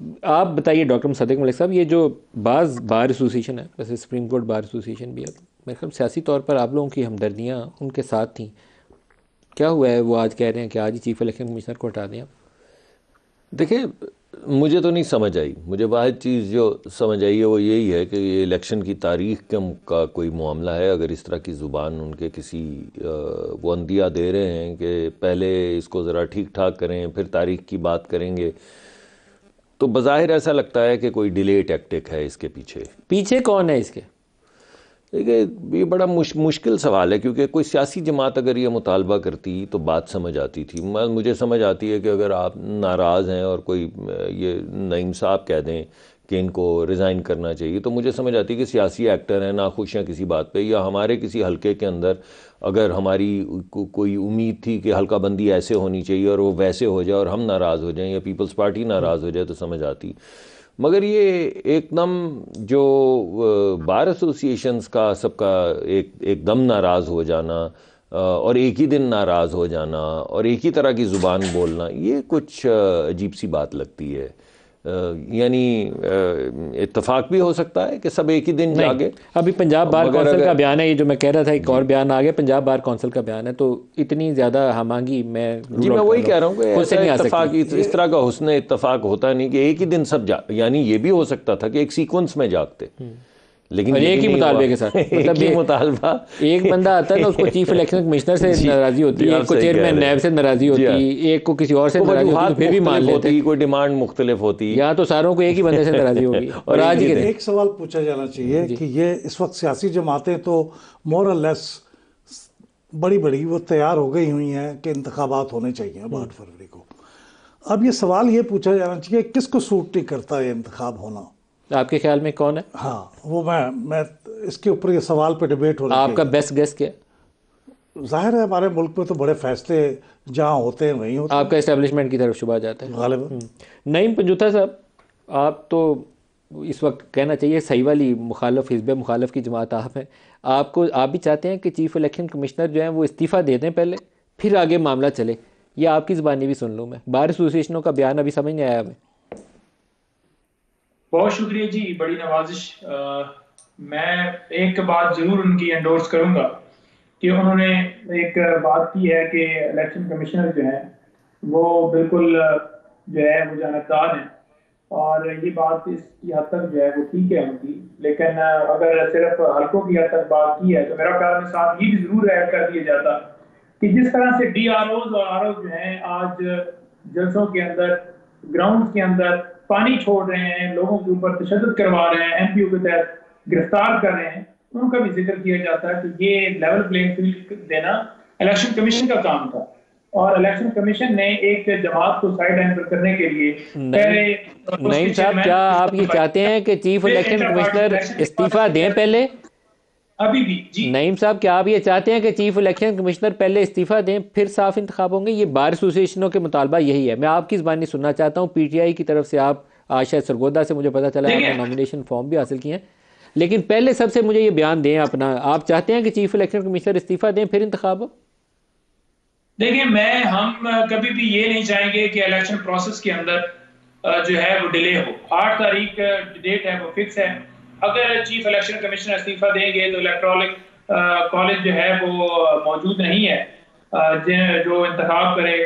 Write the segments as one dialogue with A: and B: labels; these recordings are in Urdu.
A: آپ بتائیے ڈاکٹر مصدق ملک صاحب، یہ جو بعض بار ایسوسیشن ہے، جیسے سپریم کورٹ بار ایسوسیشن بھی ہے، میرے خیال سیاسی طور پر آپ لوگوں کی ہمدردیاں ان کے ساتھ تھیں، کیا ہوا ہے وہ آج کہہ رہے ہیں کہ آج ہی چیف الیکشن کمشنر کو ہٹا دیں؟
B: دیکھیں، مجھے تو نہیں سمجھ آئی. مجھے واحد چیز جو سمجھ آئی ہے وہ یہی ہے کہ یہ الیکشن کی تاریخ کا کوئی معاملہ ہے. اگر اس طرح کی زبان ان کے کسی وہ اندیا دے رہے ہیں کہ پہلے اس کو ذرا ٹھیک ٹھاک کریں پھر تاریخ کی بات کریں گے، تو بظاہر ایسا لگتا ہے کہ کوئی ڈیلے ٹیکٹک ہے اس کے پیچھے.
A: پیچھے کون ہے اس کے؟
B: دیکھیں، یہ بڑا مشکل سوال ہے، کیونکہ کوئی سیاسی جماعت اگر یہ مطالبہ کرتی تو بات سمجھ آتی تھی. مجھے سمجھ آتی ہے کہ اگر آپ ناراض ہیں اور کوئی یہ نعیم صاحب کہہ دیں کہ ان کو ریزائن کرنا چاہیے، تو مجھے سمجھ آتی ہے کہ سیاسی ایکٹر ہیں، ناخوش ہیں کسی بات پہ، یا ہمارے کسی حلقے کے اندر اگر ہماری کوئی امید تھی کہ حلقہ بندی ایسے ہونی چاہیے اور وہ ویسے ہو جائے اور ہم ناراض ہو جائیں یا پیپلز پارٹی ناراض ہو جائے تو سمجھ آتی. مگر یہ ایک دم جو بار ایسوسیشنز کا سب کا ایک دم ناراض ہو جانا اور ایک ہی دن ناراض ہو جانا اور ایک ہی طرح کی زبان بولنا، یہ کچھ عجیب سی بات لگتی ہے. یعنی اتفاق بھی ہو سکتا ہے کہ سب ایک ہی دن
A: نہیں،
B: جاگے،
A: ابھی پنجاب بار
B: مگر
A: کونسل
B: اگر
A: کا بیان ہے، یہ جو میں کہہ رہا تھا ایک
B: جی
A: اور بیان آ گیا، پنجاب بار کونسل کا بیان ہے، تو اتنی زیادہ ہم آہنگی میں
B: جی
A: رول
B: میں
A: آؤٹ کر
B: وہی
A: رہا ہوں
B: کہہ رہا ہوں کہ
A: خود سے
B: ایسا
A: نہیں آ سکتی.
B: اتفاق اس طرح کا حسن اتفاق ہوتا نہیں کہ ایک ہی دن سب یعنی یہ بھی ہو سکتا تھا کہ ایک سیکونس میں جاگتے، لیکن
A: اور
B: یہ بھی
A: ایک ہی
B: نہیں ہوا.
A: مطالبے کے ساتھ،
B: ایک
A: مطلب
B: ہی
A: یہ
B: مطالبہ.
A: ایک بندہ آتا ہے نا، اس کو چیف الیکشن کمشنر سے
B: جی
A: ناراضی
B: جی،
A: ہوتی ہے، ایک
B: آپ
A: کو
B: صحیح کہہ
A: چیئرمین
B: رہے
A: نیب سے ناراضی
B: ہیں. جی ہاں،
A: ہوتی ہے، ایک کو کسی اور سے
B: تو
A: ناراضی ہوتی تو
B: وجوہات
A: پھر بھی مان
B: مختلف
A: لیتے.
B: ہوتی، کوئی ڈیمانڈ مختلف ہوتی
A: یہاں تو ساروں کو ایک ہی بندے سے ناراضی ہوگی اور
B: اور ایک
A: آج ہی
B: ہی
A: کے
B: دن.
A: دن.
C: ایک سوال پوچھا جانا چاہیے
A: جی
C: کہ یہ اس وقت سیاسی جماعتیں تو مور اور لیس بڑی بڑی وہ تیار ہو گئی ہوئی ہیں کہ انتخابات ہونے چاہیے 8 فروری کو. اب یہ سوال یہ پوچھا جانا چاہیے کہ کس کو سوٹ نہیں کرتا ہے انتخاب ہونا؟
A: آپ کے خیال میں کون ہے؟
C: ہاں، وہ میں اس کے اوپر یہ سوال پہ ڈیبیٹ ہونی
A: آپ کا
C: چاہیے.
A: بیسٹ گیس کیا؟
C: ظاہر ہے ہمارے ملک میں تو بڑے فیصلے جہاں ہوتے ہیں وہیں ہوتے
A: آپ کا
C: ہیں
A: اسٹیبلشمنٹ کی طرف شبہ جاتا ہے.
C: غالباً.
A: نعیم پنجوتا صاحب، آپ تو اس وقت کہنا چاہیے صحیح والی مخالف، حزب مخالف کی جماعت آپ ہیں، آپ بھی چاہتے ہیں کہ چیف الیکشن کمشنر جو ہیں وہ استعفیٰ دے دیں پہلے، پھر آگے معاملہ چلے؟ یہ آپ کی زبانی بھی سن لوں میں، بار ایسوسیشنوں کا بیان ابھی سمجھ نہیں آیا ہمیں.
D: بہت شکریہ جی، بڑی نوازش. میں ایک بات ضرور ان کی انڈورس کروں گا کہ انہوں نے ایک بات کی ہے کہ الیکشن کمشنر جو ہیں وہ بالکل جو ہے وہ جانبدار ہیں، اور یہ بات اس کی حد تک جو ہے وہ ٹھیک ہے ان کی. لیکن اگر صرف حلقوں کی حد تک بات کی ہے تو میرا خیال میں ساتھ یہ بھی ضرور ایڈ کر دیا جاتا کہ جس طرح سے ڈی آر اوز اور آر اوز جو ہیں آج جلسوں کے اندر، گراؤنڈز کے اندر پانی چھوڑ رہے ہیں، لوگوں کے اوپر تشدد کروا رہے ہیں، ایم پی او کے تحت گرفتار کر رہے ہیں، ان کا بھی ذکر کیا جاتا ہے کہ یہ لیول پلینگ فیلڈ دینا الیکشن کمیشن کا کام تھا. اور الیکشن کمیشن نے ایک جماعت کو سائیڈ لائن پر کرنے کے لیے پہلے اس
A: نعیم
D: کے
A: صاحب، کیا آپ یہ چاہتے ہیں کہ chief election
D: inter party
A: commissioner
D: election کے بعد
A: استعفیٰ دیں پہلے؟
D: ابھی بھی جی
A: نعیم صاحب، کیا آپ یہ چاہتے ہیں کہ چیف الیکشن کمشنر پہلے استعفیٰ دیں پھر صاف انتخاب ہوں گے؟ یہ بار ایسوسیشنوں کے مطالبہ یہی ہے. میں آپ کی زبانی سننا چاہتا ہوں. پی ٹی آئی کی طرف سے آپ آج شاید سرگودا سے مجھے پتا چلا ہے آپ نے
D: دیکھیں
A: نامینیشن فارم بھی حاصل کیے ہیں، لیکن پہلے سب سے مجھے یہ بیان دیں اپنا، آپ چاہتے ہیں کہ چیف الیکشن کمشنر استعفیٰ دیں پھر انتخاب ہو؟
D: دیکھیں ہم کبھی بھی یہ نہیں چاہیں گے کہ الیکشن پروسیس کے اندر جو ہے وہ ڈیلے ہو. 8 تاریخ ڈیٹ ہے وہ فکس ہے. اگر چیف الیکشن کمشنر استعفیٰ دیں گے تو الیکٹرالک کالج جو ہے وہ موجود نہیں ہے جو انتخاب کرے.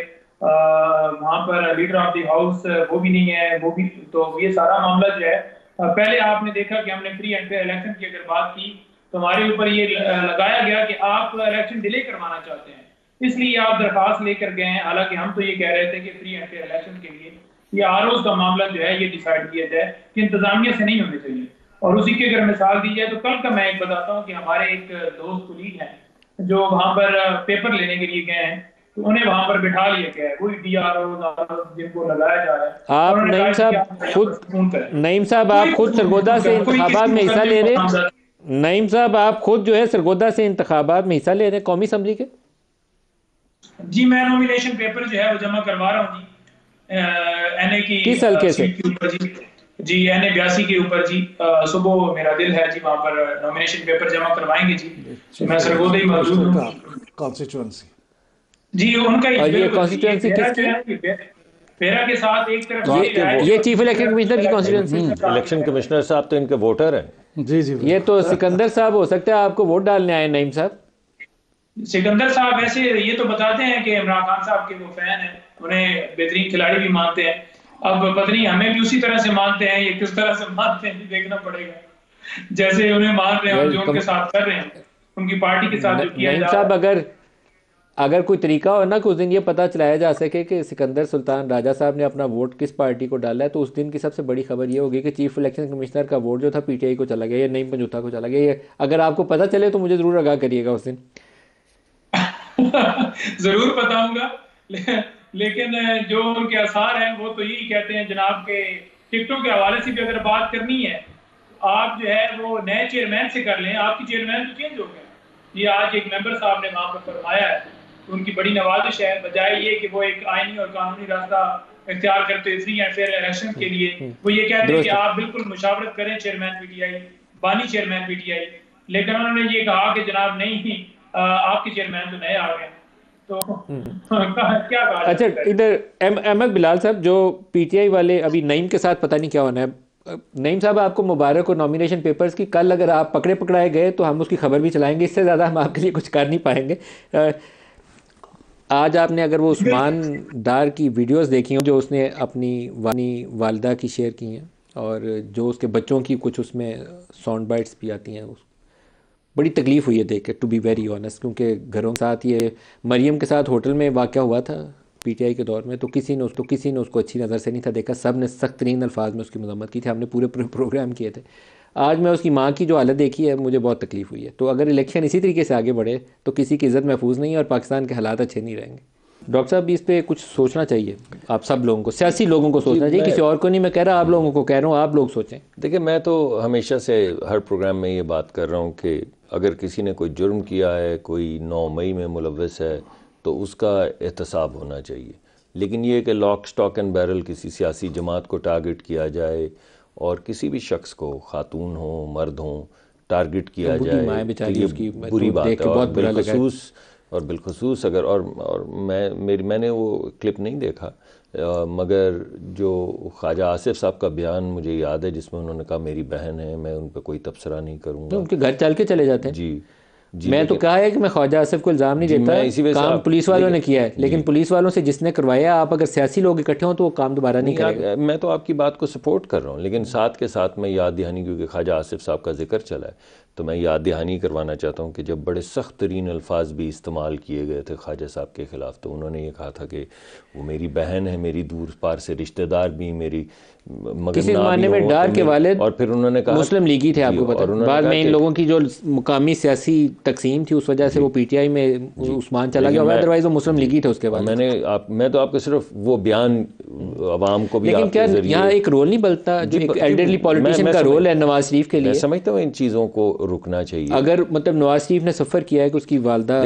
D: وہاں پر لیڈر آف دی ہاؤس وہ بھی نہیں ہے، وہ بھی تو یہ سارا معاملہ جو ہے پہلے آپ نے دیکھا کہ ہم نے فری اینڈ فیئر الیکشن کی اگر بات کی تو ہمارے اوپر یہ لگایا گیا کہ آپ الیکشن ڈیلے کروانا چاہتے ہیں، اس لیے آپ درخواست لے کر گئے ہیں. حالانکہ ہم تو یہ کہہ رہے تھے کہ فری اینڈ فیئر الیکشن کے لیے یہ آر اوز کا معاملہ جو ہے یہ ڈیسائیڈ کیا جائے کہ انتظامیہ سے نہیں ہونے چاہیے. اور اسی کی اگر مثال دی جائے تو کل کا میں ایک بتاتا ہوں کہ ہمارے ایک دوست کولیگ ہیں جو وہاں پر پیپر لینے کے لیے گئے ہیں، تو انہیں وہاں پر بٹھا لیا گیا ہے، وہی ڈی آر اوز جن کو لگایا جا رہا ہے، اور
A: آپ
D: انہوں نے
A: نعیم
D: کہا کہ
A: صاحب
D: آپ یہاں
A: خود
D: پر فون کریں.
A: نعیم صاحب
D: کوئی
A: آپ خود سرگودا سے
D: کوئی
A: انتخابات
D: کسی
A: میں حصہ لے
D: مقدمے
A: رہے
D: کو نامزد.
A: ہیں؟ نعیم صاحب آپ خود جو ہے سرگودا سے انتخابات میں حصہ لے رہے ہیں قومی اسمبلی کے؟
D: جی میں نومینیشن پیپر جو ہے وہ جمع کروا رہا ہوں جی این اے کی
A: کس حلقے سے؟
D: سیٹ کے اوپر جی این اے 82 کے اوپر جی. صبح میرا دل ہے جی وہاں پر نومینیشن پیپر جمع کروائیں گے جی. میں سرگودا ہی موجود ہوں
C: کانسٹیچوئنسی.
D: جی ان کا ہی
A: اور یہ
D: بالکل جی.
A: کانسٹیٹوئنسی کس کی ہے؟
D: پیرا کے ساتھ ایک طرف
A: یہ چیف الیکشن کمشنر کی کانسٹیٹوئنسی،
B: الیکشن کمشنر صاحب تو ان کے ووٹر ہیں.
C: جی جی
A: یہ تو سکندر صاحب ہو سکتا ہے آپ کو ووٹ ڈالنے آئے نعیم صاحب.
D: سکندر صاحب ایسے یہ تو بتاتے ہیں کہ عمران خان صاحب کے وہ فین ہیں، انہیں بہترین کھلاڑی بھی مانتے ہیں. اب پتہ نہیں ہمیں بھی اسی طرح سے مانتے ہیں، یہ کس طرح سے مانتے ہیں دیکھنا پڑے گا. جیسے انہیں مان رہے ہیں جو ان کے ساتھ کر رہے ہیں، ان کی پارٹی کے ساتھ جو کیا
A: نعیم
D: جا
A: صاحب
D: رہا ہے.
A: اگر کوئی طریقہ ہو نا کہ اس دن یہ پتہ چلایا جا سکے کہ سکندر سلطان راجہ صاحب نے اپنا ووٹ کس پارٹی کو ڈالا ہے، تو اس دن کی سب سے بڑی خبر یہ ہوگی کہ چیف الیکشن کمشنر کا ووٹ جو تھا پی ٹی آئی کو چلا گیا یا نعیم پنجوتا کو چلا گیا. یہ اگر آپ کو پتہ چلے تو مجھے ضرور آگاہ کریے گا اس دن.
D: ضرور بتاؤں گا، لیکن جو ان کے آثار ہیں وہ تو یہی کہتے ہیں جناب کے ٹکٹوں کے حوالے سے بھی اگر بات کرنی ہے آپ جو ہے وہ نئے چیئرمین سے کر لیں. آپ کی چیئرمین تو چینج ہو گئے. یہ آج ایک ممبر صاحب نے وہاں پر فرمایا ہے، ان کی بڑی نوازش ہے، بجائے یہ کہ وہ ایک آئینی اور قانونی راستہ اختیار کرتے فری اینڈ فیئر الیکشن کے لیے، وہ یہ کہتے ہیں کہ آپ بالکل مشاورت کریں چیئرمین پی ٹی آئی، بانی چیئرمین پی ٹی آئی. لیکن انہوں نے یہ کہا کہ جناب نہیں، آپ کے چیئرمین تو نئے آ گئے. تو کیا کہا؟
A: اچھا ادھر احمد بلال صاحب، جو پی ٹی آئی والے ابھی نعیم کے ساتھ پتہ نہیں کیا ہونا ہے. نعیم صاحب آپ کو مبارک ہو نامینیشن پیپرز کی. کل اگر آپ پکڑے پکڑائے گئے تو ہم اس کی خبر بھی چلائیں گے، اس سے زیادہ ہم آپ کے لیے کچھ کر نہیں پائیں گے. آج آپ نے اگر وہ عثمان ڈار کی ویڈیوز دیکھی ہوں جو اس نے اپنی والدہ کی شیئر کی ہیں، اور جو اس کے بچوں کی کچھ اس میں ساؤنڈ بائٹس بھی آتی ہیں، بڑی تکلیف ہوئی ہے دیکھ کے، ٹو بی ویری آنیسٹ. کیونکہ گھروں کے ساتھ یہ مریم کے ساتھ ہوٹل میں واقعہ ہوا تھا پی ٹی آئی کے دور میں، تو کسی نے اس کو اچھی نظر سے نہیں تھا دیکھا. سب نے سخت ترین الفاظ میں اس کی مذمت کی تھی، ہم نے پورے پروگرام کیے تھے. آج میں اس کی ماں کی جو حالت دیکھی ہے مجھے بہت تکلیف ہوئی ہے. تو اگر الیکشن اسی طریقے سے آگے بڑھے تو کسی کی عزت محفوظ نہیں ہے اور پاکستان کے حالات اچھے نہیں رہیں گے. ڈاکٹر صاحب اس پہ کچھ سوچنا چاہیے آپ سب لوگوں کو، سیاسی لوگوں کو سوچنا چاہیے، کسی اور کو نہیں میں کہہ رہا، آپ لوگوں کو کہہ رہا ہوں، آپ لوگ سوچیں.
B: دیکھیں میں تو ہمیشہ سے ہر پروگرام میں یہ بات کر رہا ہوں کہ اگر کسی نے کوئی جرم کیا ہے، کوئی 9 مئی میں ملوث ہے، تو اس کا احتساب ہونا چاہیے. لیکن یہ کہ لاک سٹاک اینڈ بیرل کسی سیاسی جماعت کو ٹارگٹ کیا جائے اور کسی بھی شخص کو، خاتون ہوں مرد ہوں، ٹارگٹ کیا جائے، یہ بری بات ہے. اور بالخصوص اگر میں نے وہ کلپ نہیں دیکھا، مگر جو خواجہ آصف صاحب کا بیان مجھے یاد ہے جس میں انہوں نے کہا میری بہن ہے، میں ان پہ کوئی تبصرہ نہیں کروں گا.
A: ان کے گھر چل کے چلے جاتے ہیں.
B: جی
A: میں تو کہا ہے کہ میں خواجہ آصف کو الزام نہیں دیتا، کام پولیس والوں نے کیا ہے، لیکن پولیس والوں سے جس نے کروایا، آپ اگر سیاسی لوگ اکٹھے ہوں تو وہ کام دوبارہ نہیں کرے گا.
B: میں تو آپ کی بات کو سپورٹ کر رہا ہوں، لیکن ساتھ کے ساتھ میں یاد دہانی، کیونکہ خواجہ آصف صاحب کا ذکر چلا ہے تو میں یاد دہانی کروانا چاہتا ہوں کہ جب بڑے سخت ترین الفاظ بھی استعمال کیے گئے تھے خواجہ صاحب کے خلاف، تو انہوں نے یہ کہا تھا کہ وہ میری بہن ہے، میری دور پار سے رشتہ دار بھی، میری
A: کسی زمانے میں ڈار کے والد
B: اور پھر انہوں نے کہا
A: مسلم لیگی تھے، آپ کو پتہ ہے. بعد میں ان لوگوں کی جو مقامی سیاسی تقسیم تھی اس وجہ سے وہ پی ٹی آئی میں عثمان چلا گیا، ادروائز وہ مسلم لیگی تھے اس کے بعد.
B: میں تو آپ کو صرف وہ بیان عوام کو بھی،
A: لیکن کیا یہاں ایک رول نہیں بلتا جو ایک ایلڈرلی پولیٹیشین کا رول ہے نواز شریف کے لیے؟
B: میں سمجھتا ہوں ان چیزوں کو رکنا چاہیے.
A: اگر مطلب نواز شریف نے سفر کیا ہے کہ اس کی والدہ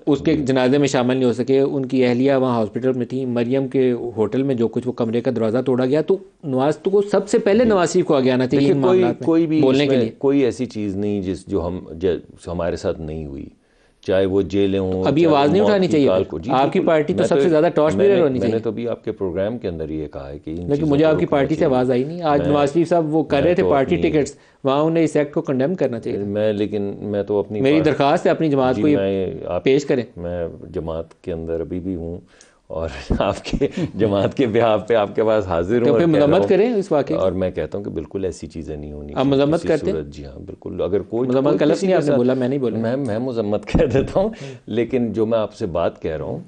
A: اس کے جنازے میں شامل نہیں ہو سکے، ان کی اہلیہ وہاں ہاسپٹل میں تھی، مریم کے ہوٹل میں جو کچھ وہ کمرے کا دروازہ توڑا گیا، تو نواز کو سب سے پہلے نواز شریف کو آگے آنا چاہیے ان معاملات میں بولنے کے لیے.
B: کوئی ایسی چیز نہیں جو ہمارے ساتھ نہیں ہوئی، چاہے وہ جیلیں ہوں.
A: ابھی آواز نہیں اٹھانی چاہیے. آپ کی پارٹی تو سب سے زیادہ ٹارچ بیرر ہونی چاہیے.
B: میں نے تو بھی آپ کے پروگرام کے اندر یہ کہا ہے کہ
A: لیکن مجھے آپ کی پارٹی سے آواز آئی نہیں. آج نواز شریف صاحب وہ کر رہے تھے پارٹی ٹکٹس، وہاں انہیں اس ایکٹ کو کنڈیم کرنا چاہیے.
B: لیکن میں تو اپنی
A: میری درخواست ہے اپنی جماعت کو یہ پیش کریں.
B: میں جماعت کے اندر ابھی بھی ہوں اور آپ کے جماعت کے بہاف پہ آپ کے پاس حاضر ہوں.
A: مذمت کریں اس واقعے
B: اور میں کہتا ہوں کہ بالکل ایسی چیزیں نہیں ہونی.
A: آپ مذمت کرتے ہیں؟
B: جی ہاں بالکل. اگر کوئی
A: مذمت کا لفظ نہیں آپ نے بولا، میں نہیں بولا.
B: میں مذمت کہہ دیتا ہوں، لیکن جو میں آپ سے بات کہہ رہا ہوں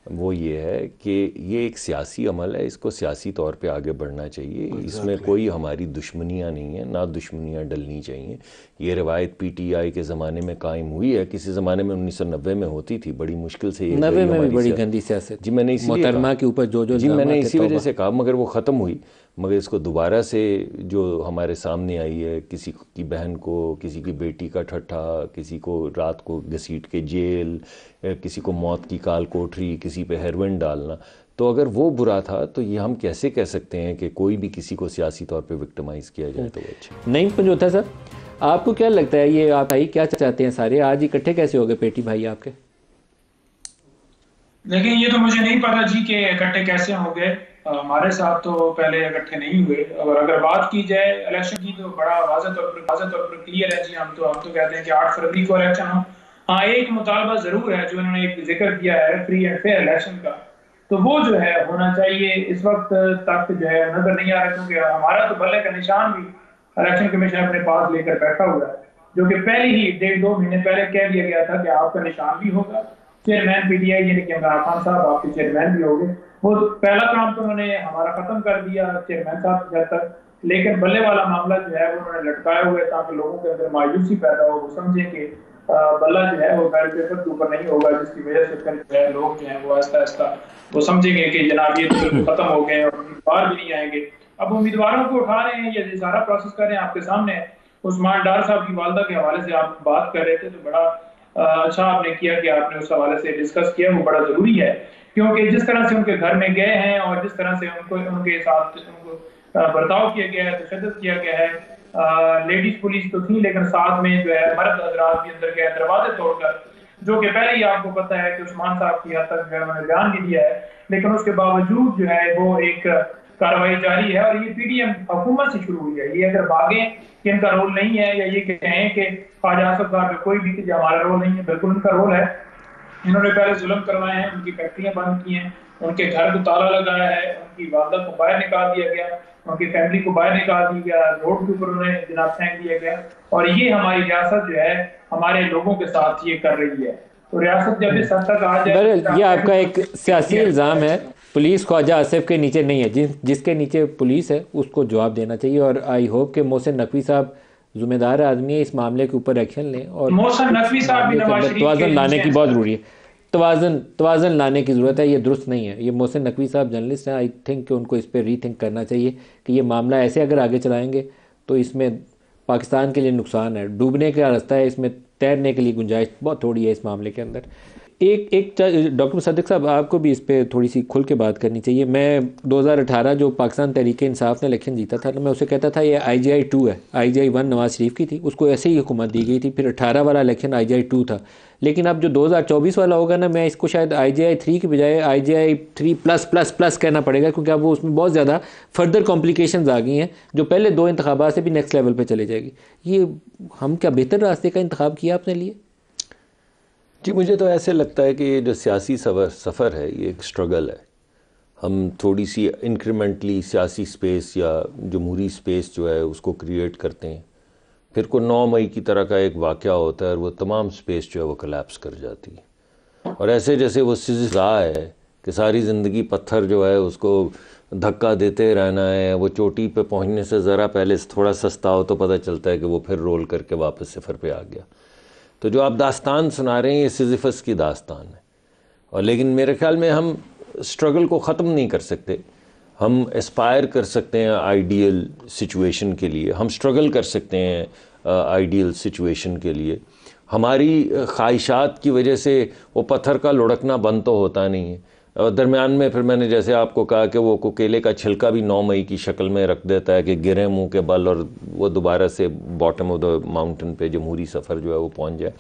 B: وہ یہ ہے کہ یہ ایک سیاسی عمل ہے، اس کو سیاسی طور پہ آگے بڑھنا چاہیے. اس میں کوئی ہماری دشمنیاں نہیں ہیں، نہ دشمنیاں ڈلنی چاہیے. یہ روایت پی ٹی آئی کے زمانے میں قائم ہوئی ہے، کسی زمانے میں 1990 میں ہوتی تھی، بڑی مشکل سے.
A: 90 میں بھی بڑی گندی سیاست.
B: جی میں نے
A: محترمہ کے اوپر جو
B: میں نے اسی وجہ سے کہا، مگر وہ ختم ہوئی. مگر اس کو دوبارہ سے جو ہمارے سامنے آئی ہے، کسی کی بہن کو، کسی کی بیٹی کا ٹھٹھا، کسی کو رات کو گھسیٹ کے جیل، کسی کو موت کی کال کوٹری، کسی پہ ہیروئن ڈالنا، تو اگر وہ برا تھا تو یہ ہم کیسے کہہ سکتے ہیں کہ کوئی بھی کسی کو سیاسی طور پہ وکٹمائز کیا جائے تو اچھا.
A: نعیم پنجوتا صاحب، آپ کو کیا لگتا ہے یہ آپ بھائی کیا چاہتے ہیں سارے آج اکٹھے کیسے ہو گئے پیٹی بھائی آپ کے؟
D: لیکن یہ تو مجھے نہیں پتا جی کہ اکٹھے کیسے ہو گئے. ہمارے ساتھ تو پہلے اکٹھے نہیں ہوئے، اور اگر بات کی جائے الیکشن کی تو بڑا واضح طور پر کلیئر ہے جی. ہم تو کہتے ہیں کہ 8 فروری کو الیکشن ہو. ہاں ایک مطالبہ ضرور ہے جو انہوں نے ایک ذکر کیا ہے فری اینڈ فیئر الیکشن کا، تو وہ جو ہے ہونا چاہیے. اس وقت تک جو ہے نظر نہیں آ رہا، کیونکہ ہمارا تو بلے کا نشان بھی الیکشن کمیشن اپنے پاس لے کر بیٹھا ہوا ہے، جو کہ پہلے ہی 1.5-2 مہینے پہلے کہہ دیا گیا تھا کہ آپ کا نشان بھی ہوگا، چیئرمین پی ٹی آئی یعنی کہ عمران خان صاحب آپ کے چیئرمین بھی ہوگے. وہ پہلا کام تو انہوں نے ہمارا ختم کر دیا چیئرمین صاحب جب تک، لیکن بلے والا معاملہ جو ہے وہ انہوں نے لٹکایا ہوا ہے تاکہ لوگوں کے اندر مایوسی پیدا ہو، وہ سمجھیں کہ بلہ جو ہے وہ بیلٹ پیپر کے اوپر نہیں ہوگا، جس کی وجہ سے پھر جو ہے لوگ جو ہیں وہ آہستہ آہستہ وہ سمجھیں گے کہ جناب یہ تو بالکل ختم ہو گئے اور امیدوار بھی نہیں آئیں گے. اب امیدواروں کو اٹھا رہے ہیں، یہ سارا پروسیس کر رہے ہیں. آپ کے سامنے عثمان ڈار صاحب کی والدہ کے حوالے سے آپ بات کر رہے تھے، تو بڑا اچھا آپ نے کیا کہ آپ نے اس حوالے سے ڈسکس کیا، وہ بڑا ضروری ہے. کیونکہ جس طرح سے ان کے گھر میں گئے ہیں اور جس طرح سے ان کے ساتھ برتاؤ کیا گیا ہے، تشدد کیا گیا ہے، لیڈیز پولیس تو تھی لیکن ساتھ میں جو ہے مرد حضرات بھی اندر گئے دروازے توڑ کر، جو کہ پہلے ہی آپ کو پتہ ہے کہ عثمان صاحب کی حد تک جو ہے انہوں نے بیان بھی دیا ہے، لیکن اس کے باوجود جو ہے وہ ایک کارروائی جاری ہے. اور یہ پی ڈی ایم حکومت سے شروع ہوئی ہے. یہ اگر بھاگیں کہ ان کا رول نہیں ہے یا یہ کہیں کہ خواجہ آصف صاحب میں کوئی بھی کہ ہمارا رول نہیں ہے، بالکل ان کا رول ہے. انہوں نے پہلے ظلم کروائے ہیں، ان کی فیکٹریاں بند کی ہیں، ان کے گھر کو تالا لگایا ہے، ان کی والدہ کو باہر نکال دیا گیا، ان کی فیملی کو باہر نکال دیا گیا، روڈ کے اوپر انہیں جناب پھینک دیا گیا. اور یہ ہماری ریاست جو ہے ہمارے لوگوں کے ساتھ یہ کر رہی ہے. تو ریاست جب اس حد تک آ جائے،
A: یہ آپ کا ایک سیاسی الزام ہے. پولیس خواجہ آصف کے نیچے نہیں ہے، جس کے نیچے پولیس ہے اس کو جواب دینا چاہیے. اور آئی ہوپ کہ محسن نقوی صاحب ذمہ دار آدمی ہے، اس معاملے کے اوپر ایکشن لیں. اور
D: محسن نقوی صاحب بھی نواز شریف
A: توازن لانے کی بہت ضروری ہے. توازن لانے کی ضرورت ہے. یہ درست نہیں ہے. یہ محسن نقوی صاحب جرنلسٹ ہیں، آئی تھنک کہ ان کو اس پہ ری تھنک کرنا چاہیے کہ یہ معاملہ ایسے اگر آگے چلائیں گے تو اس میں پاکستان کے لیے نقصان ہے. ڈوبنے کا راستہ ہے، اس میں تیرنے کے لیے گنجائش بہت تھوڑی ہے اس معاملے کے اندر. ایک ڈاکٹر مصدق صاحب آپ کو بھی اس پہ تھوڑی سی کھل کے بات کرنی چاہیے. میں 2018 جو پاکستان تحریک انصاف نے الیکشن جیتا تھا، میں اسے کہتا تھا یہ IGI 2 ہے. IGI 1 نواز شریف کی تھی، اس کو ایسے ہی حکومت دی گئی تھی. پھر 18 والا الیکشن IGI 2 تھا. لیکن اب جو 2024 والا ہوگا نا، میں اس کو شاید IGI 3 کی بجائے IGI 3+++ کہنا پڑے گا، کیونکہ اب وہ اس میں بہت زیادہ فردر کمپلیکیشنز آ گئی ہیں جو پہلے 2 انتخابات سے بھی نیکسٹ لیول پہ چلے جائے گی. یہ ہم کیا بہتر راستے کا انتخاب کیا آپ نے لیے؟
B: جی مجھے تو ایسے لگتا ہے کہ یہ جو سیاسی سفر ہے یہ ایک سٹرگل ہے. ہم تھوڑی سی انکریمنٹلی سیاسی سپیس یا جمہوری سپیس جو ہے اس کو کریٹ کرتے ہیں، پھر کو 9 مئی کی طرح کا ایک واقعہ ہوتا ہے اور وہ تمام سپیس جو ہے وہ کلیپس کر جاتی ہے. اور ایسے جیسے وہ سزا ہے کہ ساری زندگی پتھر جو ہے اس کو دھکا دیتے رہنا ہے، وہ چوٹی پہ پہنچنے سے ذرا پہلے تھوڑا سستا ہو تو پتہ چلتا ہے کہ وہ پھر رول کر کے واپس صفر پہ آ گیا. تو جو آپ داستان سنا رہے ہیں یہ سیزیفس کی داستان ہے. اور لیکن میرے خیال میں ہم سٹرگل کو ختم نہیں کر سکتے. ہم اسپائر کر سکتے ہیں آئیڈیل سچویشن کے لیے، ہم سٹرگل کر سکتے ہیں آئیڈیل سچویشن کے لیے. ہماری خواہشات کی وجہ سے وہ پتھر کا لڑکنا بند تو ہوتا نہیں ہے. اور درمیان میں پھر میں نے جیسے آپ کو کہا کہ وہ کیلے کا چھلکا بھی 9 مئی کی شکل میں رکھ دیتا ہے کہ گرے منہ کے بل اور وہ دوبارہ سے باٹم آف دا ماؤنٹن پہ جمہوری سفر جو ہے وہ پہنچ جائے.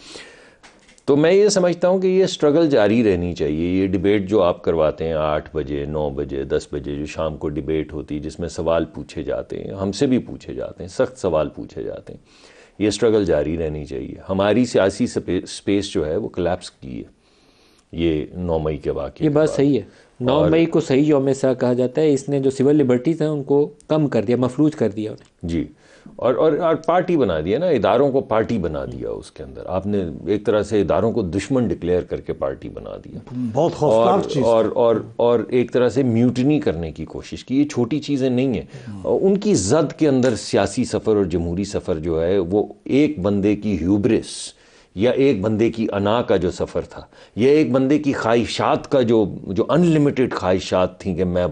B: تو میں یہ سمجھتا ہوں کہ یہ سٹرگل جاری رہنی چاہیے. یہ ڈیبیٹ جو آپ کرواتے ہیں 8 بجے 9 بجے 10 بجے جو شام کو ڈیبیٹ ہوتی ہے جس میں سوال پوچھے جاتے ہیں، ہم سے بھی پوچھے جاتے ہیں، سخت سوال پوچھے جاتے ہیں، یہ سٹرگل جاری رہنی چاہیے. ہماری سیاسی سپیس جو ہے وہ کلیپس کی ہے یہ 9 مئی کے واقعے.
A: یہ بات صحیح ہے. 9 مئی کو صحیح یوم سیاہ کہا جاتا ہے. اس نے جو سول لبرٹیز ہیں ان کو کم کر دیا، مفلوج کر دیا انہیں.
B: جی اور پارٹی بنا دیا نا، اداروں کو پارٹی بنا دیا. اس کے اندر آپ نے ایک طرح سے اداروں کو دشمن ڈکلیئر کر کے پارٹی بنا دیا.
C: بہت خوفناک چیز.
B: اور ایک طرح سے میوٹنی کرنے کی کوشش کی. یہ چھوٹی چیزیں نہیں ہیں. ان کی زد کے اندر سیاسی سفر اور جمہوری سفر جو ہے وہ ایک بندے کی ہیوبرس یا ایک بندے کی انا کا جو سفر تھا، یا ایک بندے کی خواہشات کا جو ان لمیٹڈ خواہشات تھیں کہ میں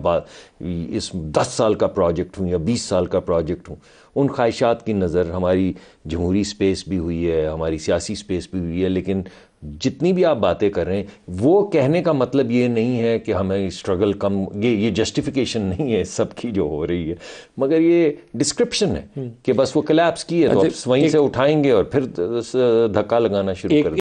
B: اس 10 سال کا پروجیکٹ ہوں یا 20 سال کا پروجیکٹ ہوں، ان خواہشات کی نظر ہماری جمہوری سپیس بھی ہوئی ہے، ہماری سیاسی سپیس بھی ہوئی ہے. لیکن جتنی بھی آپ باتیں کر رہے ہیں وہ کہنے کا مطلب یہ نہیں ہے کہ ہمیں اسٹرگل کم، یہ جسٹیفیکیشن نہیں ہے سب کی جو ہو رہی ہے، مگر یہ ڈسکرپشن ہے کہ بس وہ کلیپس کی ہے تو وہیں سے اٹھائیں گے اور پھر دھکا لگانا شروع کر دیں.